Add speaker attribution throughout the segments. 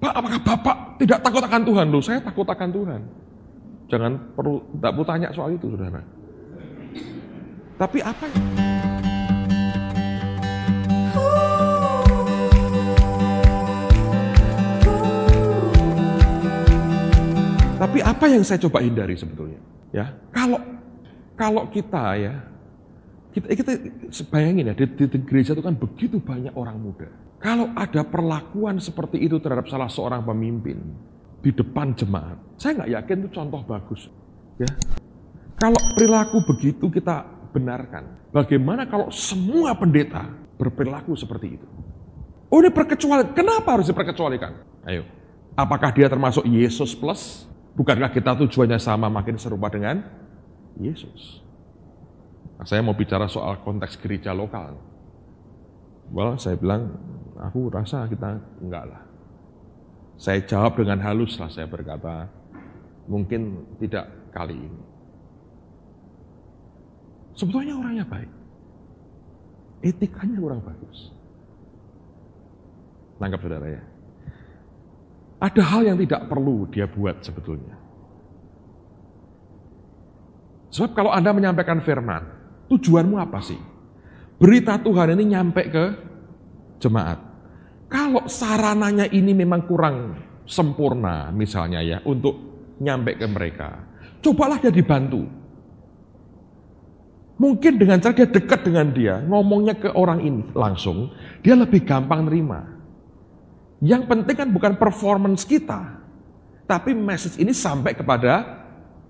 Speaker 1: Pak, apakah Bapak tidak takut akan Tuhan? Loh, saya takut akan Tuhan. Tidak perlu tanya soal itu, saudara. Tapi apa yang... Tapi apa yang saya coba hindari sebetulnya? Ya, kalau kita ya, kita bayangin ya, di gereja itu kan begitu banyak orang muda. Kalau ada perlakuan seperti itu terhadap salah seorang pemimpin di depan jemaat, saya nggak yakin itu contoh bagus. Ya, kalau perilaku begitu kita benarkan, bagaimana kalau semua pendeta berperilaku seperti itu? Oh, ini perkecualian. Kenapa harus diperkecualikan? Ayo, apakah dia termasuk Yesus plus? Bukankah kita tujuannya sama, makin serupa dengan Yesus? Nah, saya mau bicara soal konteks gereja lokal. Well, saya bilang, aku rasa kita enggak lah. Saya jawab dengan halus lah, saya berkata, mungkin tidak kali ini. Sebetulnya orangnya baik. Etikanya kurang bagus. Nangkap saudara ya? Ada hal yang tidak perlu dia buat sebetulnya. Sebab kalau Anda menyampaikan firman, tujuanmu apa sih? Berita Tuhan ini nyampe ke jemaat. Kalau sarananya ini memang kurang sempurna misalnya ya, untuk nyampe ke mereka, cobalah dia dibantu. Mungkin dengan cara dia dekat dengan dia, ngomongnya ke orang ini langsung, dia lebih gampang nerima. Yang penting kan bukan performance kita, tapi message ini sampai kepada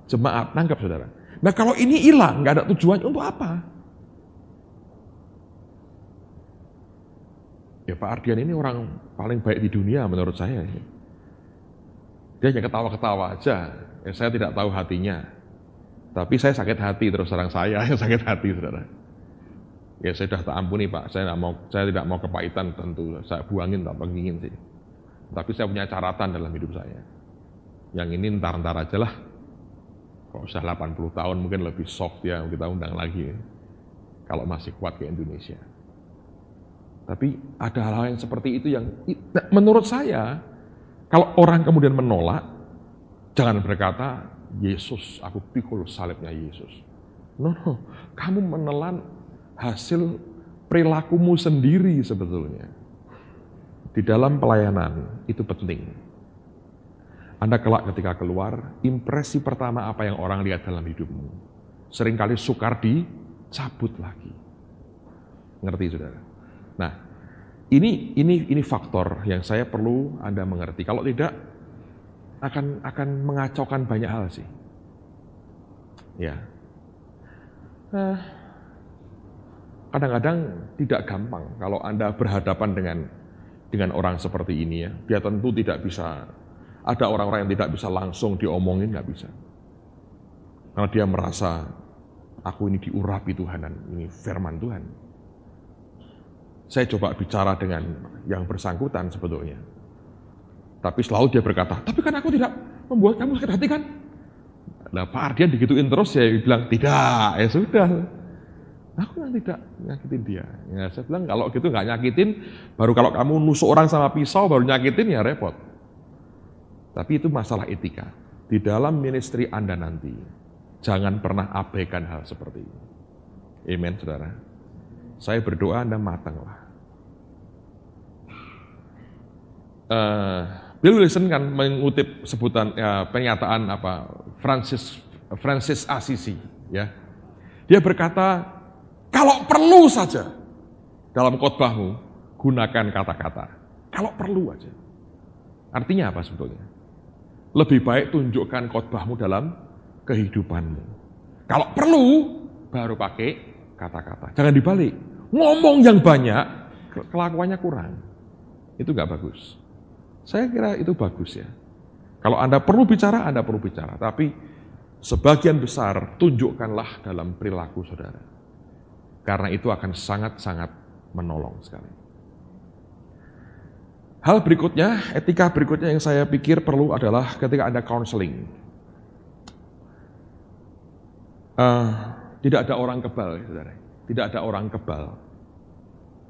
Speaker 1: jemaat. Nangkap saudara? Nah kalau ini hilang, nggak ada tujuannya, untuk apa? Ya Pak Ardian ini orang paling baik di dunia menurut saya. Dia hanya ketawa-ketawa aja, ya, saya tidak tahu hatinya. Tapi saya sakit hati, terus terang saya yang sakit hati saudara. Ya saya sudah tak ampuni Pak, saya tidak mau kepahitan tentu, saya buangin tak pengen sih. Tapi saya punya caratan dalam hidup saya. Yang ini ntar-ntar aja lah. Kalau sudah 80 tahun mungkin lebih soft ya, kita undang lagi ya. Kalau masih kuat ke Indonesia. Tapi ada hal-hal yang seperti itu yang menurut saya, kalau orang kemudian menolak, jangan berkata, Yesus, aku pikul salibnya Yesus. No, kamu menelan hasil perilakumu sendiri sebetulnya. Di dalam pelayanan itu penting. Anda kelak ketika keluar, impresi pertama apa yang orang lihat dalam hidupmu. Seringkali sukar dicabut lagi. Ngerti saudara? Nah, ini faktor yang saya perlu Anda mengerti. Kalau tidak, akan mengacaukan banyak hal sih. Ya. Kadang-kadang tidak gampang kalau Anda berhadapan dengan orang seperti ini ya. Dia tentu tidak bisa, ada orang-orang yang tidak bisa langsung diomongin, nggak bisa. Karena dia merasa, aku ini diurapi Tuhan dan ini firman Tuhan. Saya coba bicara dengan yang bersangkutan sebetulnya. Tapi selalu dia berkata, tapi kan aku tidak membuat kamu sakit hati kan? Nah Pak Ardian digituin terus, saya bilang, tidak, ya sudah. Aku yang tidak nyakitin dia. Ya, saya bilang kalau gitu nggak nyakitin, baru kalau kamu nusuk orang sama pisau baru nyakitin ya repot. Tapi itu masalah etika. Di dalam ministry Anda nanti, jangan pernah abaikan hal seperti ini. Amen, saudara. Saya berdoa Anda matanglah. Bill Wilson kan mengutip sebutan pernyataan Francis Assisi, ya. Dia berkata, kalau perlu saja dalam khotbahmu gunakan kata-kata. Kalau perlu aja. Artinya apa sebetulnya? Lebih baik tunjukkan khotbahmu dalam kehidupanmu. Kalau perlu baru pakai kata-kata. Jangan dibalik. Ngomong yang banyak, kelakuannya kurang. Itu nggak bagus. Saya kira itu bagus ya. Kalau Anda perlu bicara, Anda perlu bicara. Tapi sebagian besar tunjukkanlah dalam perilaku saudara. Karena itu akan sangat-sangat menolong sekali. Hal berikutnya, etika berikutnya yang saya pikir perlu adalah ketika Anda counseling. Tidak ada orang kebal, saudara. Tidak ada orang kebal.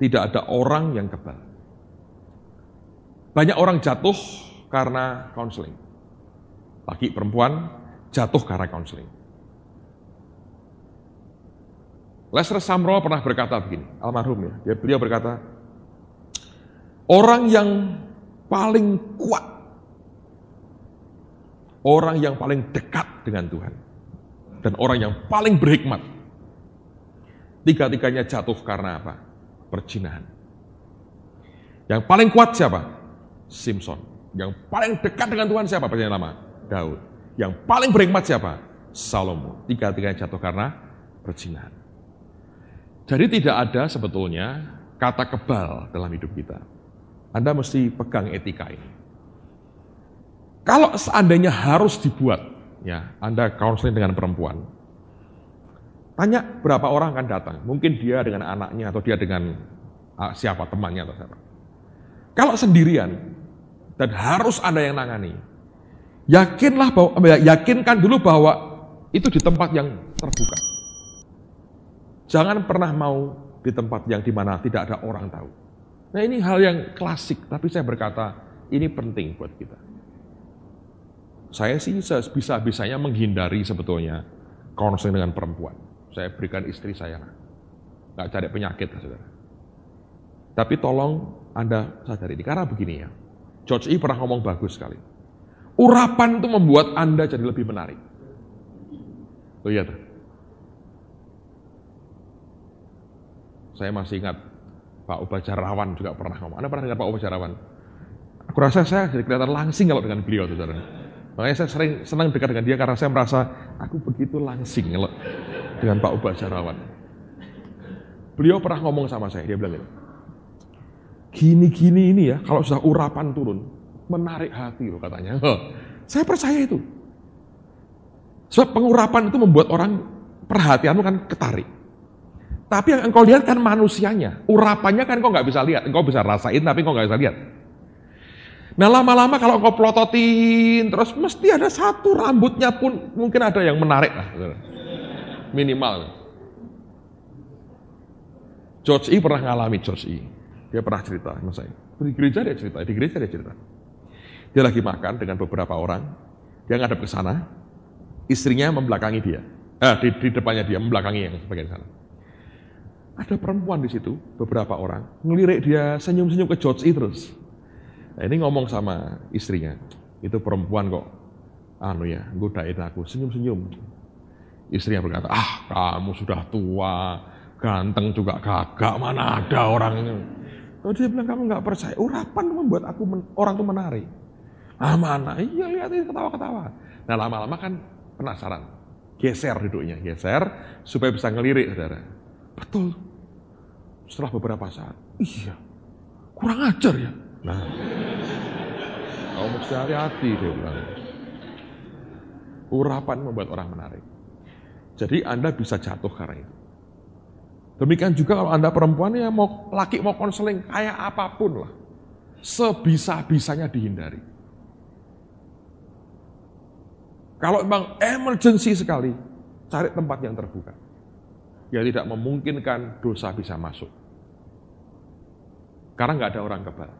Speaker 1: Tidak ada orang yang kebal. Banyak orang jatuh karena konseling. Laki perempuan jatuh karena konseling. Lester Sumrall pernah berkata begini, almarhum ya. Beliau berkata, orang yang paling kuat, orang yang paling dekat dengan Tuhan, dan orang yang paling berhikmat, tiga-tiganya jatuh karena apa? Perzinahan. Yang paling kuat siapa? Simpson. Yang paling dekat dengan Tuhan siapa? Perjanjian Lama? Daud. Yang paling berhikmat siapa? Salomo. Tiga-tiganya jatuh karena perzinahan. Jadi tidak ada sebetulnya kata kebal dalam hidup kita. Anda mesti pegang etika ini. Kalau seandainya harus dibuat, ya, Anda counseling dengan perempuan, tanya berapa orang akan datang. Mungkin dia dengan anaknya atau dia dengan siapa, temannya atau siapa. Kalau sendirian dan harus Anda yang nangani, yakinkan dulu bahwa itu di tempat yang terbuka. Jangan pernah mau di tempat yang dimana tidak ada orang tahu. Nah, ini hal yang klasik, tapi saya berkata ini penting buat kita. Saya sih bisa-bisanya menghindari sebetulnya counseling dengan perempuan. Saya berikan istri saya, nggak cari penyakit, saudara. Tapi tolong Anda sadari ini, karena begini ya, George E. pernah ngomong bagus sekali. Urapan itu membuat Anda jadi lebih menarik. Oh iya tuh. Saya masih ingat Pak Ubajarawan juga pernah ngomong. Anda pernah dengar Pak Ubajarawan? Aku rasa saya jadi kelihatan langsing kalau dengan beliau, saudara. Makanya saya sering senang dekat dengan dia karena saya merasa aku begitu langsing kalau dengan Pak Ubajarawan. Beliau pernah ngomong sama saya, dia bilang gini ini ya, kalau sudah urapan turun, menarik hati loh katanya. Saya percaya itu. Sebab pengurapan itu membuat orang perhatianmu kan ketarik. Tapi yang engkau lihat kan manusianya. Urapannya kan engkau nggak bisa lihat. Engkau bisa rasain tapi engkau nggak bisa lihat. Nah lama-lama kalau engkau pelototin terus mesti ada satu rambutnya pun mungkin ada yang menarik lah. Minimal. George E. pernah ngalami George E. Dia pernah cerita sama saya. Di gereja dia cerita. Dia lagi makan dengan beberapa orang. Dia ngadep ke sana. Istrinya membelakangi dia. Di depannya dia, membelakangi yang sebagian sana. Ada perempuan di situ, beberapa orang, ngelirik dia senyum-senyum ke George E. terus. Nah, ini ngomong sama istrinya, itu perempuan kok, godain aku, senyum-senyum. Istrinya berkata, kamu sudah tua, ganteng juga kagak, mana ada orangnya. Lalu dia bilang, kamu nggak percaya, urapan membuat orang itu menarik. Mana? Iya, lihat ini ketawa-ketawa. Nah, lama-lama kan penasaran, geser duduknya, supaya bisa ngelirik, saudara. Betul. Setelah beberapa saat, iya, kurang ajar ya. Nah, kamu mesti hati-hati, dia bilang. Urapan membuat orang menarik. Jadi Anda bisa jatuh karena itu. Demikian juga kalau Anda perempuan ya laki mau konseling kayak apapun lah, sebisa-bisanya dihindari. Kalau memang emergency sekali, cari tempat yang terbuka. Ya tidak memungkinkan dosa bisa masuk. Karena nggak ada orang kebal.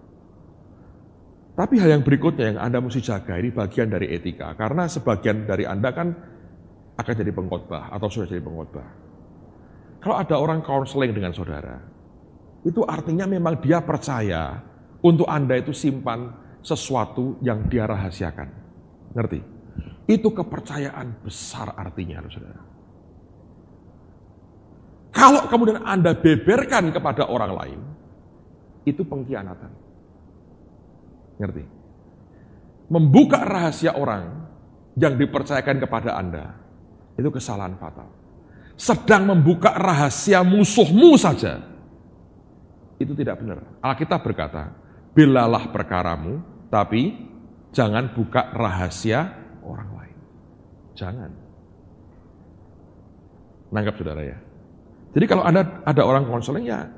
Speaker 1: Tapi hal yang berikutnya yang Anda mesti jaga, ini bagian dari etika. Karena sebagian dari Anda kan akan jadi pengkhotbah atau sudah jadi pengkhotbah. Kalau ada orang counseling dengan saudara, itu artinya memang dia percaya untuk Anda itu simpan sesuatu yang dia rahasiakan. Ngerti? Itu kepercayaan besar artinya, saudara. Kalau kemudian Anda beberkan kepada orang lain, itu pengkhianatan. Ngerti? Membuka rahasia orang yang dipercayakan kepada Anda, itu kesalahan fatal. Sedang membuka rahasia musuhmu saja, itu tidak benar. Alkitab berkata, belalah perkaramu, tapi jangan buka rahasia orang lain. Jangan. Nangkap saudara ya? Jadi kalau ada orang konseling ya,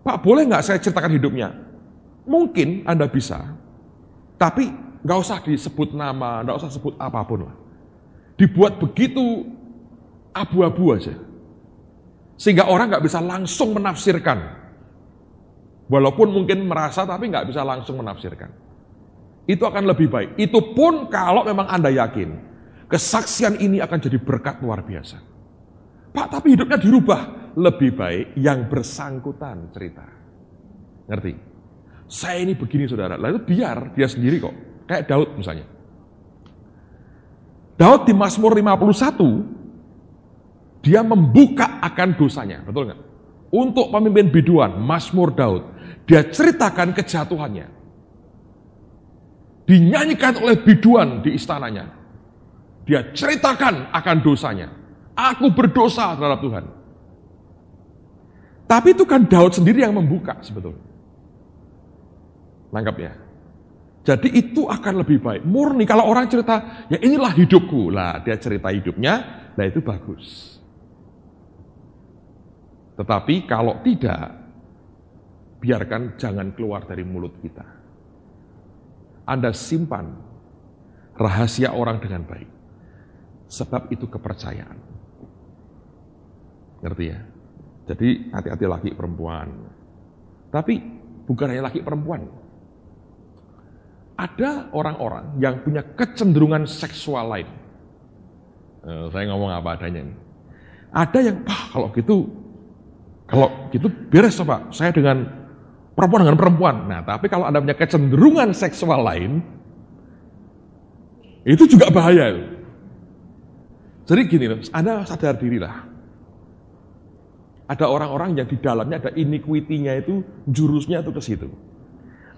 Speaker 1: Pak boleh nggak saya ceritakan hidupnya? Mungkin Anda bisa, tapi nggak usah disebut nama, nggak usah sebut apapun lah. Dibuat begitu abu-abu aja, sehingga orang nggak bisa langsung menafsirkan. Walaupun mungkin merasa tapi nggak bisa langsung menafsirkan. Itu akan lebih baik. Itu pun kalau memang Anda yakin, kesaksian ini akan jadi berkat luar biasa. Pak, tapi hidupnya dirubah. Lebih baik yang bersangkutan cerita. Ngerti? Saya ini begini saudara. Lalu biar dia sendiri kok. Kayak Daud misalnya. Daud di Mazmur 51, dia membuka akan dosanya. Betul nggak? Untuk pemimpin biduan, Mazmur Daud. Dia ceritakan kejatuhannya. Dinyanyikan oleh biduan di istananya. Dia ceritakan akan dosanya. Aku berdosa terhadap Tuhan. Tapi itu kan Daud sendiri yang membuka sebetulnya. Nangkap ya? Jadi itu akan lebih baik. Murni kalau orang cerita, ya inilah hidupku. Lah dia cerita hidupnya, lah itu bagus. Tetapi kalau tidak, biarkan jangan keluar dari mulut kita. Anda simpan rahasia orang dengan baik. Sebab itu kepercayaan. Ngerti ya? Jadi hati-hati laki perempuan. Tapi bukan hanya laki perempuan. Ada orang-orang yang punya kecenderungan seksual lain. Saya ngomong apa adanya nih. Ada yang, kalau gitu beres Pak. Saya dengan perempuan. Nah, tapi kalau Anda punya kecenderungan seksual lain, itu juga bahaya. Jadi gini, Anda sadar dirilah. Ada orang-orang yang di dalamnya ada iniquity-nya itu, jurusnya itu ke situ.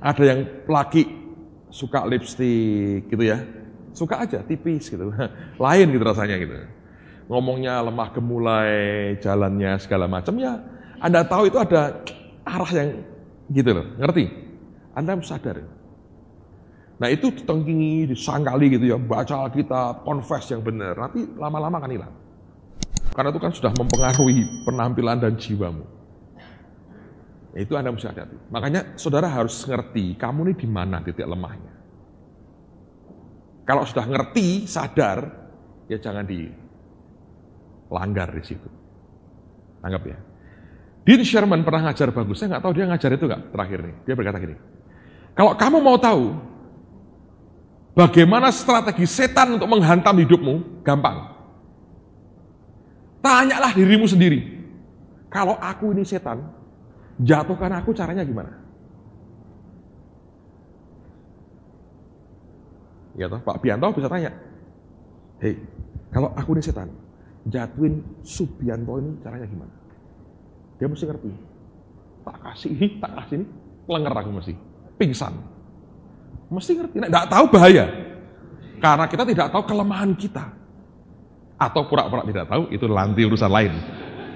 Speaker 1: Ada yang laki suka lipstik gitu ya. Suka aja, tipis gitu. Lain gitu rasanya gitu. Ngomongnya lemah gemulai, jalannya segala macam ya. Anda tahu itu ada arah yang gitu loh, ngerti? Anda harus sadar. Nah itu ditengkingi, disangkali gitu ya, baca Alkitab, confess yang benar. Nanti lama-lama akan hilang. Karena itu kan sudah mempengaruhi penampilan dan jiwamu. Itu Anda mesti hati-hati. Makanya saudara harus ngerti, kamu ini di mana titik lemahnya. Kalau sudah ngerti, sadar, ya jangan dilanggar di situ. Anggap ya. Dean Sherman pernah ngajar bagus, saya nggak tahu dia ngajar itu nggak terakhir nih. Dia berkata gini, kalau kamu mau tahu bagaimana strategi setan untuk menghantam hidupmu, gampang. Tanyalah dirimu sendiri. Kalau aku ini setan, jatuhkan aku caranya gimana? Ya toh, Pak Bianto bisa tanya. Hei, kalau aku ini setan, jatuhin Subianto ini caranya gimana? Dia mesti ngerti. Tak kasih ini, lenger aku mesti. Pingsan. Mesti ngerti. Nggak tahu bahaya. Karena kita tidak tahu kelemahan kita. Atau pura-pura tidak tahu, itu nanti urusan lain.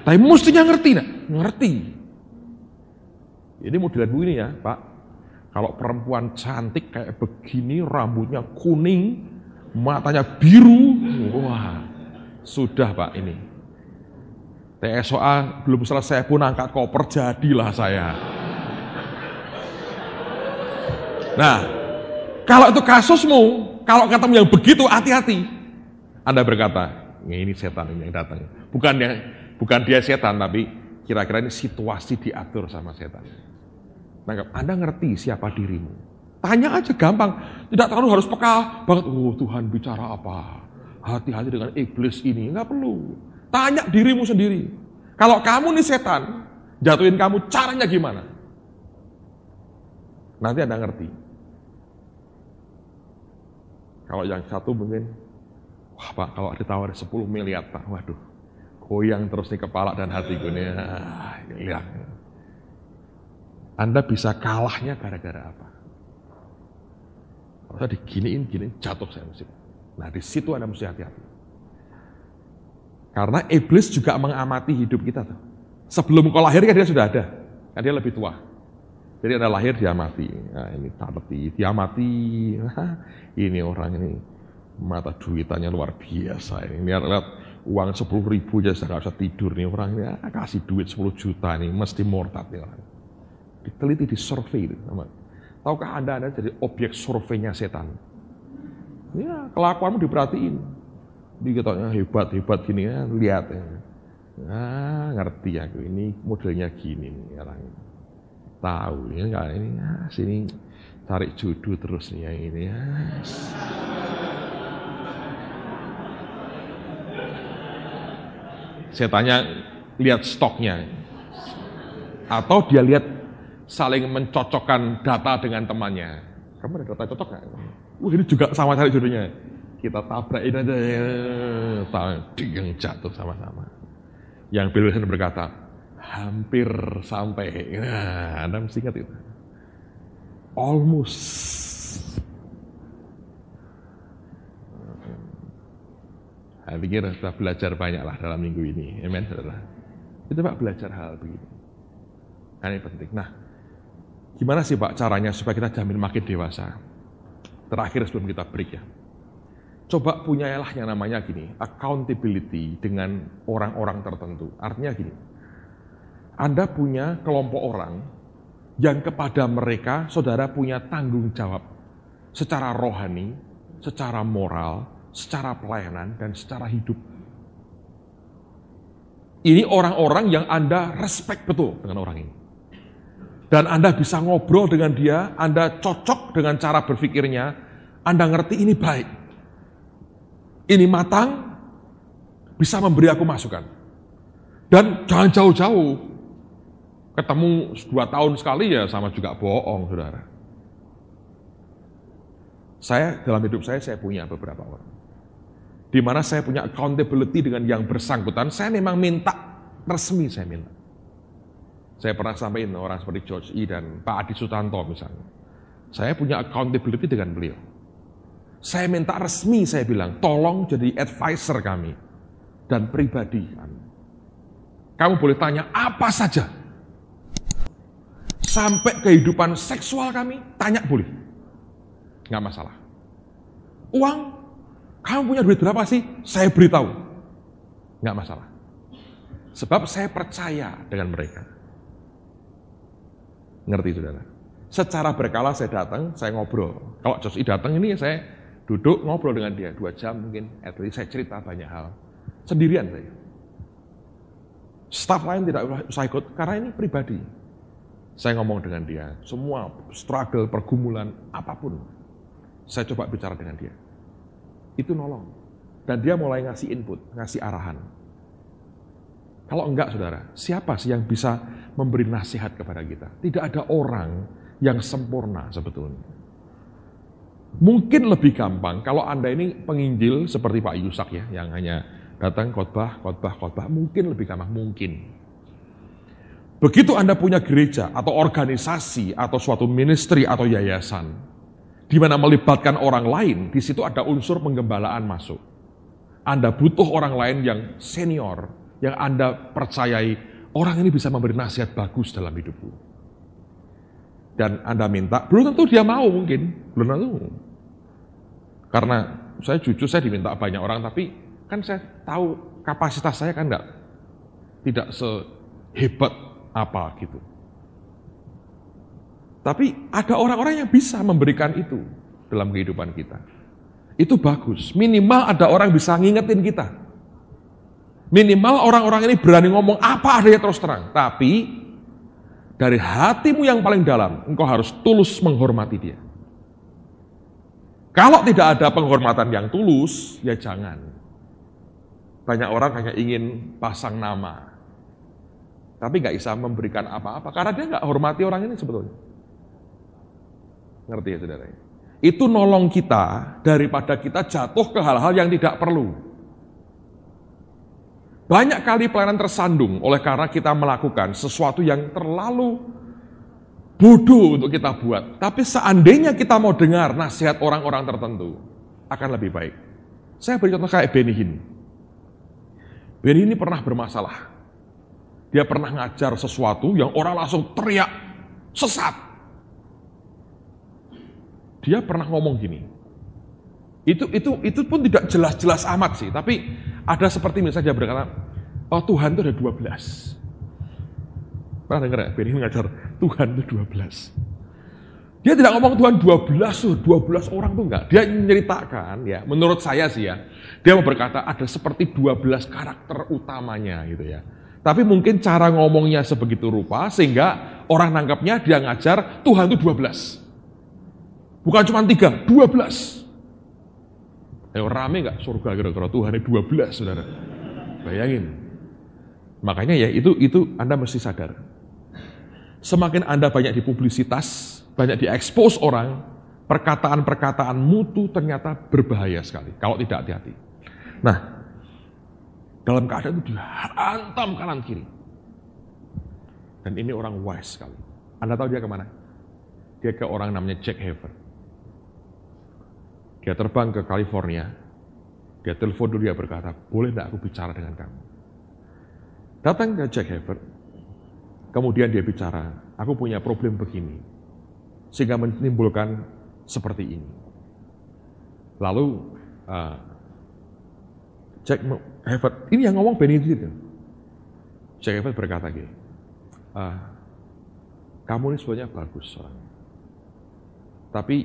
Speaker 1: Tapi mestinya ngerti, nak? Ngerti. Ini modelan begini ya, Pak. Kalau perempuan cantik kayak begini, rambutnya kuning, matanya biru, wah, sudah Pak ini. TSOA belum selesai pun angkat koper, jadilah saya. Nah, kalau itu kasusmu, kalau ketemu yang begitu, hati-hati. Anda berkata, ini setan ini yang datang. Bukan dia setan, tapi kira-kira ini situasi diatur sama setan. Nah, Anda ngerti siapa dirimu. Tanya aja gampang. Tidak terlalu harus peka banget. Oh Tuhan bicara apa? Hati-hati dengan iblis ini. Nggak perlu. Tanya dirimu sendiri. Kalau kamu nih setan, jatuhin kamu caranya gimana? Nanti Anda ngerti. Kalau yang satu mungkin, wah Pak, kalau ditawar 10 miliar Pak, waduh, goyang terus nih kepala dan hati gue nih, hilang. Anda bisa kalahnya gara-gara apa? Kalau saya diginiin, jatuh saya mesti. Nah di situ Anda mesti hati-hati. Karena iblis juga mengamati hidup kita tuh. Sebelum kau lahir kan dia sudah ada, kan dia lebih tua. Jadi Anda lahir dia mati. Nah ini dia mati. Ini orang ini. Mata duitannya luar biasa ini. Lihat uang 10.000 aja saya nggak bisa tidur nih orang ini. Kasih duit 10 juta nih, mesti murtad nih orang. Diteliti, di survei itu. Tahukah Anda jadi objek surveinya setan? Ya, kelakuanmu diperhatiin. Dikatanya hebat gini ya, lihat ya. Ngerti aku ini modelnya gini nih orang. Tahu ya enggak ini sini Cari jodoh terus nih yang ini. Saya tanya, lihat stoknya. Atau dia lihat saling mencocokkan data dengan temannya. Kamu ada data cocok nggak? Ini juga sama cari jodohnya. Kita tabrakin aja, yang jatuh sama-sama. Yang Bill Wilson berkata, hampir sampai. Nah, Anda mesti ingat itu. Almost. Saya pikir sudah belajar banyaklah dalam minggu ini. Amen, saudara. Kita Pak belajar hal begini. Nah, ini penting. Nah, gimana sih Pak caranya supaya kita jamin makin dewasa? Terakhir sebelum kita break ya. Coba punyalah yang namanya gini, accountability dengan orang-orang tertentu. Artinya gini, Anda punya kelompok orang yang kepada mereka saudara punya tanggung jawab secara rohani, secara moral, secara pelayanan, dan secara hidup. Ini orang-orang yang Anda respect betul dengan orang ini. Dan Anda bisa ngobrol dengan dia, Anda cocok dengan cara berpikirnya, Anda ngerti ini baik. Ini matang, bisa memberi aku masukan. Dan jangan jauh-jauh. Ketemu 2 tahun sekali ya sama juga bohong, saudara. Saya, dalam hidup saya punya beberapa orang. Di mana saya punya accountability dengan yang bersangkutan, saya memang minta, resmi saya minta. Saya pernah sampaikan orang seperti George E. dan Pak Adi Sutanto misalnya. Saya punya accountability dengan beliau. Saya minta resmi, saya bilang, tolong jadi advisor kami dan pribadi kami. Kamu boleh tanya apa saja. Sampai kehidupan seksual kami, tanya boleh. Nggak masalah. Uang, kamu punya duit berapa sih? Saya beritahu. Nggak masalah. Sebab saya percaya dengan mereka. Ngerti saudara? Secara berkala saya datang, saya ngobrol. Kalau George E. datang ini saya duduk ngobrol dengan dia 2 jam mungkin, at least saya cerita banyak hal. Sendirian saya. Staf lain tidak usah ikut, karena ini pribadi. Saya ngomong dengan dia, semua struggle, pergumulan, apapun. Saya coba bicara dengan dia. Itu nolong. Dan dia mulai ngasih input, ngasih arahan. Kalau enggak saudara, siapa sih yang bisa memberi nasihat kepada kita? Tidak ada orang yang sempurna sebetulnya. Mungkin lebih gampang kalau Anda ini penginjil seperti Pak Yusak ya, yang hanya datang khotbah, mungkin lebih gampang, mungkin. Begitu Anda punya gereja atau organisasi atau suatu ministry atau yayasan, di mana melibatkan orang lain, di situ ada unsur penggembalaan masuk. Anda butuh orang lain yang senior, yang Anda percayai, orang ini bisa memberi nasihat bagus dalam hidupku. Dan Anda minta, belum tentu dia mau mungkin, belum tentu. Karena saya jujur, saya diminta banyak orang, tapi kan saya tahu kapasitas saya kan tidak sehebat apa gitu. Tapi ada orang-orang yang bisa memberikan itu dalam kehidupan kita. Itu bagus, minimal ada orang bisa ngingetin kita. Minimal orang-orang ini berani ngomong apa adanya terus terang, tapi dari hatimu yang paling dalam, engkau harus tulus menghormati dia. Kalau tidak ada penghormatan yang tulus, ya jangan. Banyak orang hanya ingin pasang nama, tapi nggak bisa memberikan apa-apa, karena dia nggak hormati orang ini sebetulnya. Ngerti ya saudara? Itu nolong kita daripada kita jatuh ke hal-hal yang tidak perlu. Banyak kali pelayanan tersandung oleh karena kita melakukan sesuatu yang terlalu bodoh untuk kita buat. Tapi seandainya kita mau dengar nasihat orang-orang tertentu, akan lebih baik. Saya beri contoh kayak Benny Hinn. Benny Hinn ini pernah bermasalah. Dia pernah ngajar sesuatu yang orang langsung teriak, sesat. Dia pernah ngomong gini. Itu pun tidak jelas-jelas amat sih, tapi ada seperti misalnya dia berkata, oh Tuhan itu ada 12. Pernah dengar ya, Benny ngajar Tuhan itu 12. Dia tidak ngomong Tuhan 12 orang tuh enggak. Dia menceritakan ya, menurut saya sih ya, dia mau berkata ada seperti 12 karakter utamanya gitu ya. Tapi mungkin cara ngomongnya sebegitu rupa sehingga orang nangkapnya dia ngajar Tuhan itu 12. Bukan cuma 3, 12. Ayo rame nggak surga kira-kira Tuhannya 12, saudara? Bayangin. Makanya ya itu Anda mesti sadar. Semakin Anda banyak dipublisitas, banyak diekspos orang, perkataan-perkataan mutu ternyata berbahaya sekali kalau tidak hati-hati. Nah, dalam keadaan itu dihantam kanan kiri. Dan ini orang wise sekali. Anda tahu dia kemana? Dia ke orang namanya Jack Hever. Dia terbang ke California. Dia telepon dulu, dia berkata, boleh tidak aku bicara dengan kamu? Datang ke Jack Hever. Kemudian dia bicara, aku punya problem begini. Sehingga menimbulkan seperti ini. Lalu Jack Hever, ini yang ngomong Benedict. Jack Hever berkata gini, kamu ini sebenarnya bagus orang. Tapi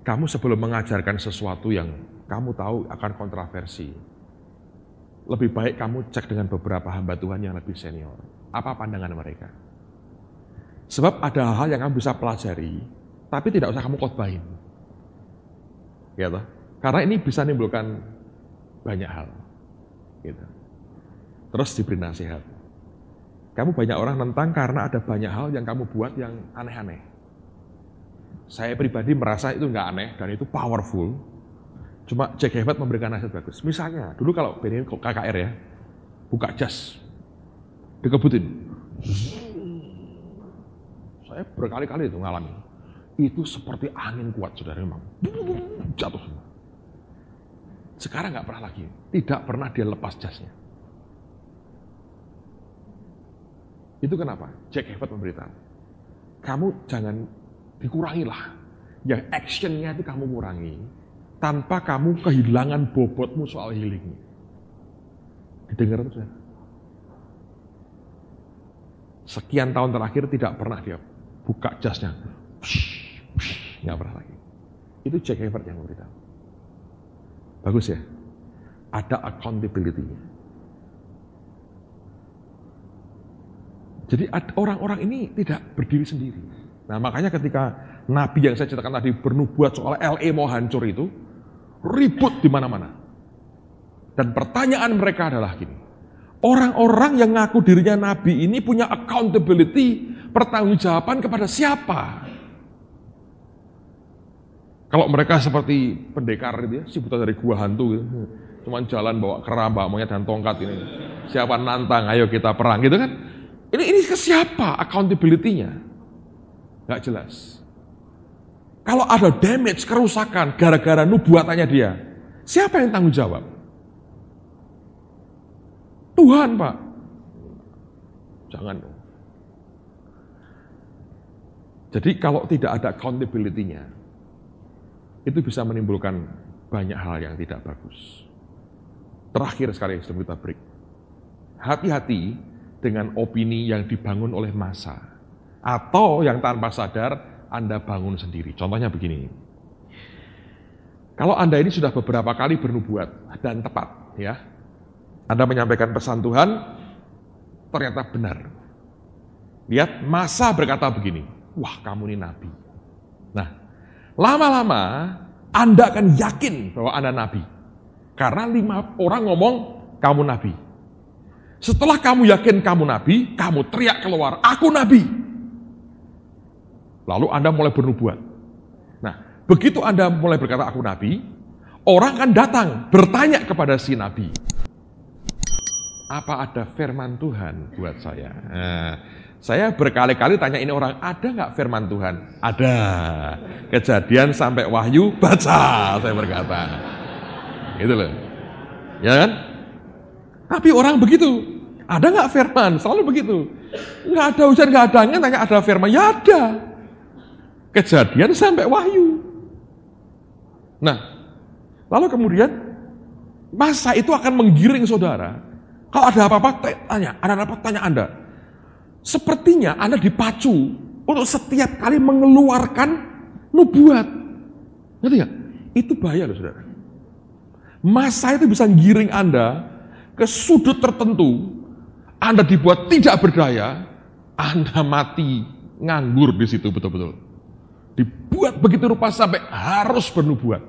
Speaker 1: kamu sebelum mengajarkan sesuatu yang kamu tahu akan kontroversi, lebih baik kamu cek dengan beberapa hamba Tuhan yang lebih senior. Apa pandangan mereka? Sebab ada hal yang kamu bisa pelajari, tapi tidak usah kamu khotbahin. Gitu. Karena ini bisa menimbulkan banyak hal. Gitu. Terus diberi nasihat. Kamu banyak orang nentang karena ada banyak hal yang kamu buat yang aneh-aneh. Saya pribadi merasa itu nggak aneh dan itu powerful. Cuma Jack Hever memberikan nasihat bagus. Misalnya, dulu kalau Benedict KKR ya, buka jas, dikebutin. Saya berkali-kali itu ngalami. Itu seperti angin kuat, saudara, memang. Jatuh semua. Sekarang nggak pernah lagi. Tidak pernah dia lepas jasnya. Itu kenapa? Jack Hever memberitahu. Kamu jangan dikurangilah. Yang actionnya itu kamu kurangi. Tanpa kamu kehilangan bobotmu soal healing. Didengar itu, saudara. Sekian tahun terakhir tidak pernah dia buka jasnya. Nggak pernah lagi. Itu Jack Hever yang memberitahu. Bagus ya? Ada accountability-nya. Jadi orang-orang ini tidak berdiri sendiri. Nah makanya ketika Nabi yang saya ceritakan tadi bernubuat soal LA mau hancur itu, ribut di mana-mana. Dan pertanyaan mereka adalah gini, orang-orang yang ngaku dirinya Nabi ini punya accountability, pertanggungjawaban kepada siapa? Kalau mereka seperti pendekar itu ya, sibutan dari gua hantu gitu. Cuman jalan bawa keramba, monyet dan tongkat ini. Siapa nantang, ayo kita perang gitu kan. Ini ke siapa accountability-nya? Gak jelas. Kalau ada damage, kerusakan gara-gara nubuatannya dia, siapa yang tanggung jawab? Tuhan, Pak. Jangan. Jadi kalau tidak ada accountability-nya, itu bisa menimbulkan banyak hal yang tidak bagus. Terakhir sekali sebelum kita break. Hati-hati dengan opini yang dibangun oleh massa. Atau yang tanpa sadar Anda bangun sendiri. Contohnya begini. Kalau Anda ini sudah beberapa kali bernubuat dan tepat, ya. Anda menyampaikan pesan Tuhan, ternyata benar. Lihat, massa berkata begini, wah kamu ini nabi. Nah, lama-lama Anda akan yakin bahwa Anda nabi. Karena 5 orang ngomong, kamu nabi. Setelah kamu yakin kamu nabi, kamu teriak keluar, aku nabi. Lalu Anda mulai bernubuat. Nah, begitu Anda mulai berkata aku nabi, orang akan datang bertanya kepada si nabi. Apa ada firman Tuhan buat saya? Nah, saya berkali-kali tanya ini orang, ada nggak firman Tuhan? Ada. Kejadian sampai Wahyu, baca, saya berkata. Gitu loh. Ya kan? Tapi orang begitu. Ada nggak firman? Selalu begitu. Nggak ada hujan, nggak ada angin, tanya ada firman. Ya ada. Kejadian sampai Wahyu. Nah, lalu kemudian masa itu akan menggiring saudara. Kalau ada apa-apa, tanya. Ada apa-apa, tanya Anda. Sepertinya Anda dipacu untuk setiap kali mengeluarkan nubuat. Ngerti nggak? Itu bahaya loh saudara. Masa itu bisa giring Anda ke sudut tertentu. Anda dibuat tidak berdaya. Anda mati nganggur di situ betul-betul. Dibuat begitu rupa sampai harus bernubuat.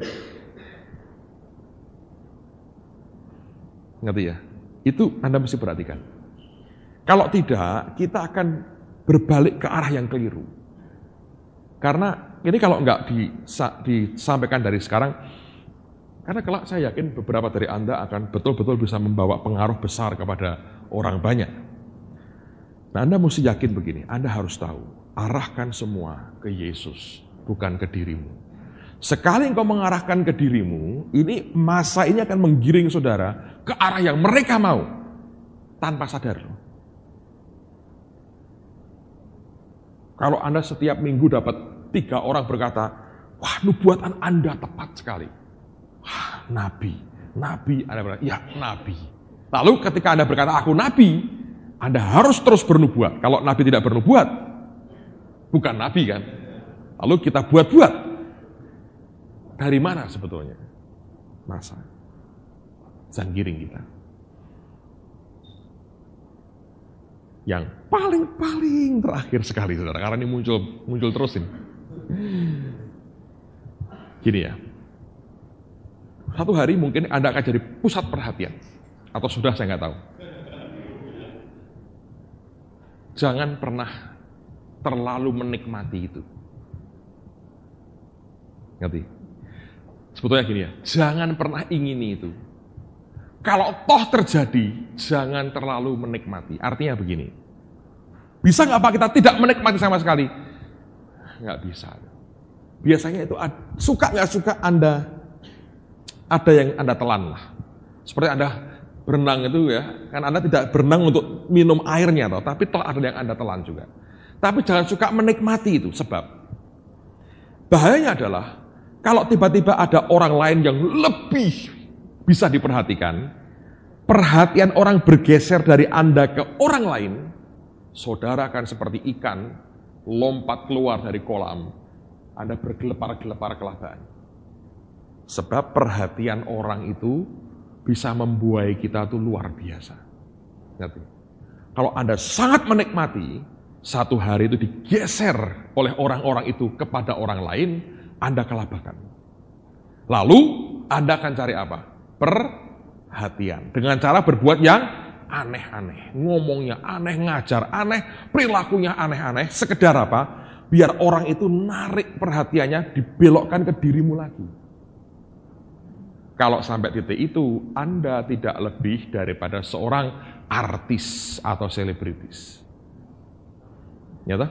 Speaker 1: Ngerti ya? Itu Anda mesti perhatikan. Kalau tidak, kita akan berbalik ke arah yang keliru. Karena ini kalau nggak disampaikan dari sekarang, karena kelak saya yakin beberapa dari Anda akan betul-betul bisa membawa pengaruh besar kepada orang banyak. Nah, Anda mesti yakin begini, Anda harus tahu, arahkan semua ke Yesus, bukan ke dirimu. Sekali engkau mengarahkan ke dirimu, ini masa ini akan menggiring saudara ke arah yang mereka mau, tanpa sadar. Kalau Anda setiap minggu dapat 3 orang berkata, wah nubuatan Anda tepat sekali. Wah nabi, Anda berkata, ya nabi. Lalu ketika Anda berkata, aku nabi, Anda harus terus bernubuat. Kalau nabi tidak bernubuat, bukan nabi kan. Lalu kita buat-buat. Dari mana sebetulnya? Masa. Dan giring kita. Yang paling terakhir sekali, saudara. Karena ini muncul terus ini. Gini ya. Satu hari mungkin Anda akan jadi pusat perhatian. Atau sudah, saya nggak tahu. Jangan pernah terlalu menikmati itu. Ngerti? Sebetulnya gini ya, jangan pernah ingini itu. Kalau toh terjadi, jangan terlalu menikmati. Artinya begini, bisa nggak Pak kita tidak menikmati sama sekali? Nggak bisa. Biasanya itu suka nggak suka Anda, ada yang Anda telan lah. Seperti Anda berenang itu ya, kan Anda tidak berenang untuk minum airnya, tapi ada yang Anda telan juga. Tapi jangan suka menikmati itu, sebab bahayanya adalah kalau tiba-tiba ada orang lain yang lebih bisa diperhatikan, perhatian orang bergeser dari Anda ke orang lain, saudara akan seperti ikan lompat keluar dari kolam, Anda bergelepar-gelepar kelabakan. Sebab perhatian orang itu bisa membuai kita itu luar biasa. Ngerti? Kalau Anda sangat menikmati, satu hari itu digeser oleh orang-orang itu kepada orang lain, Anda kelabakan. Lalu Anda akan cari apa? Perhatian. Dengan cara berbuat yang aneh-aneh. Ngomongnya aneh, ngajar aneh, perilakunya aneh-aneh. Sekedar apa? Biar orang itu narik perhatiannya, dibelokkan ke dirimu lagi. Kalau sampai titik itu, Anda tidak lebih daripada seorang artis atau selebritis. Nyata?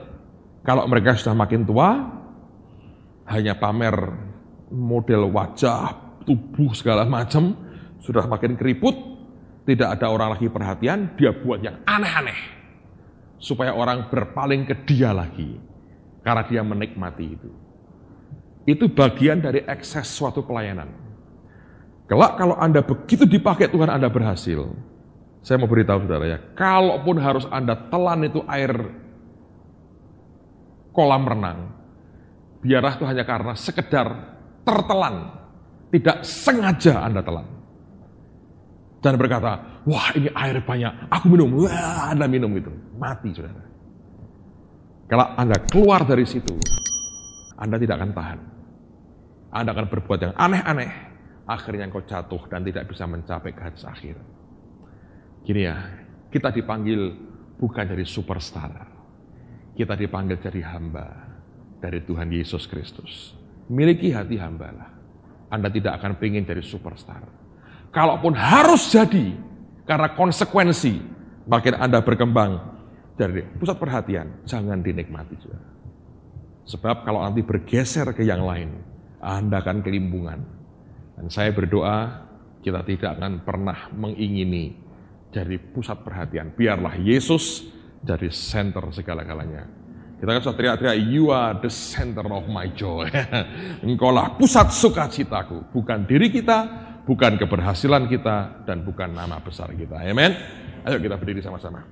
Speaker 1: Kalau mereka sudah makin tua, hanya pamer model wajah, tubuh segala macam, sudah makin keriput, tidak ada orang lagi perhatian, dia buat yang aneh-aneh. Supaya orang berpaling ke dia lagi, karena dia menikmati itu. Itu bagian dari ekses suatu pelayanan. Kelak kalau Anda begitu dipakai Tuhan, Anda berhasil. Saya mau beritahu saudara ya, kalaupun harus Anda telan itu air kolam renang, biarlah itu hanya karena sekedar tertelan, tidak sengaja Anda telan. Dan berkata, wah ini air banyak, aku minum, wah Anda minum itu, mati saudara. Kalau Anda keluar dari situ, Anda tidak akan tahan. Anda akan berbuat yang aneh-aneh, akhirnya engkau jatuh dan tidak bisa mencapai garis akhir. Gini ya, kita dipanggil bukan jadi superstar. Kita dipanggil jadi hamba dari Tuhan Yesus Kristus. Miliki hati hamba lah. Anda tidak akan pengen jadi superstar. Kalaupun harus jadi, karena konsekuensi, makin Anda berkembang dari pusat perhatian, jangan dinikmati juga. Sebab kalau nanti bergeser ke yang lain, Anda akan kelimbungan. Dan saya berdoa, kita tidak akan pernah mengingini jadi pusat perhatian. Biarlah Yesus jadi center segala-galanya. Kita kan sudah teriak-teriak, you are the center of my joy. Engkaulah pusat sukacitaku. Bukan diri kita, bukan keberhasilan kita, dan bukan nama besar kita. Amen. Ayo kita berdiri sama-sama.